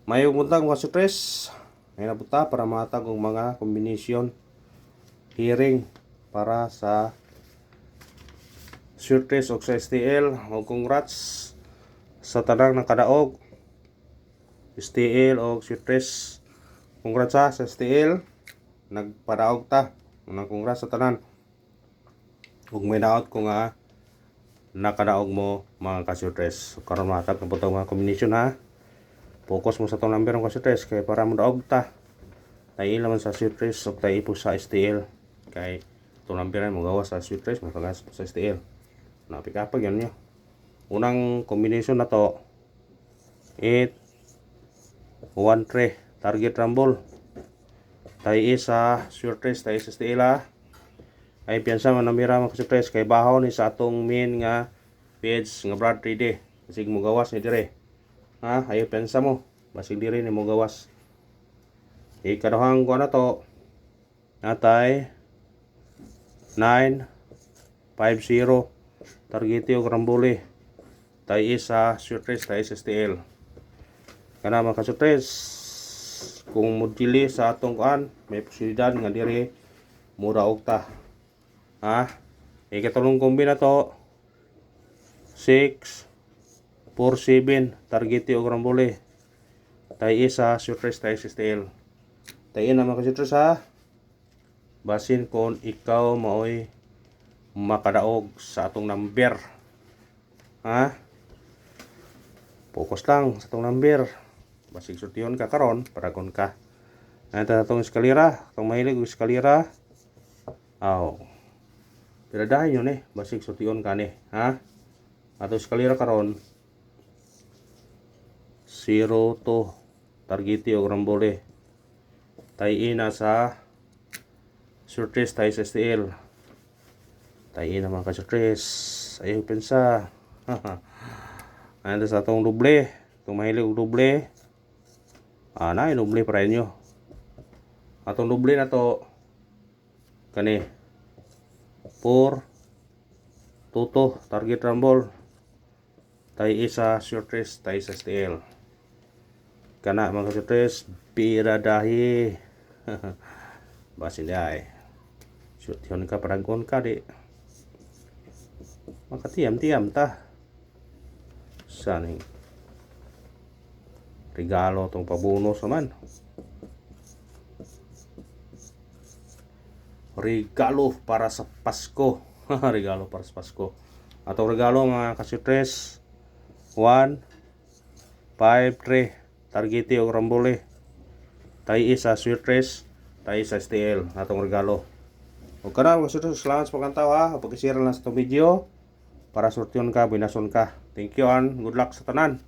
May buntag mga sutres. May nabuta para matag og mga kombinasyon hearing para sa sutres og sa STL. O congrats sa tanang nakadaog STL og sutres. Congrats sa STL. Nagpadaog ta. Unang congrats sa tanan. Ug may daot ko nga nakadaog mo mga kasutres. So, karon matag na po mga kombinasyon ha. Focus mo sa itong number ng kasutres kay para mo daog ta. Tayo naman sa sutres o tayo po sa STL. Kay itong number na mo gawa sa sutres, magawas sa STL. Napikapag yan nyo. Unang kombinasyon na to 8 1 3 target rumble. Tayo sa sutres, tayo sa STL ha. Ay piyansa man namira mga kasutres kay bahaw ni sa atong main nga page nga Brad 3D. Kasi mo gawas ni dire. Ha, ayo pensa mo basig diri ni mo gawas. Ikaduhang ko na to natay 9 5-0 target og rambole tay isa sutres tay sa STL kana mga kasutres. Kung modili sa atong kuan may posibilidad nga diri mura og ta. Ha, ikatulong kombi na to 6 4-7 target og rambole tay isa sutres tay STL tay na mga kasutres ha. Basin kon ikaw maoy makadaog sa atong number ha. Focus lang sa atong number basig sortiyon ka karon para kon ka nanta atong eskalera atong mahilig og eskalera aw piradahan yun basig sortiyon ka ni ha. Atong eskalera karon 0 to target og rambole tay ina sa sutres tay sa STL tay ina mga kasutres ayaw pensa anda sa atong doble kung mahilig og doble na doble para inyo atong doble na to kani 4 2 target rumble tay isa sutres tay sa STL kana mga kasutres piradahi basin ay shoot yun ka paragon ka di makatiyam-tiyam ta saning regalo tong pabonus naman regalo para sa Pasko regalo para sa Pasko atong regalo mga kasutres 1 5 3 target og rambole tay isa sutres tay sa STL atong regalo. O kana mga kasutres salamat sa pagkantaw ha. Pag-share lang sa itong video para sortyon ka binason ka. Thank you and good luck sa tanan.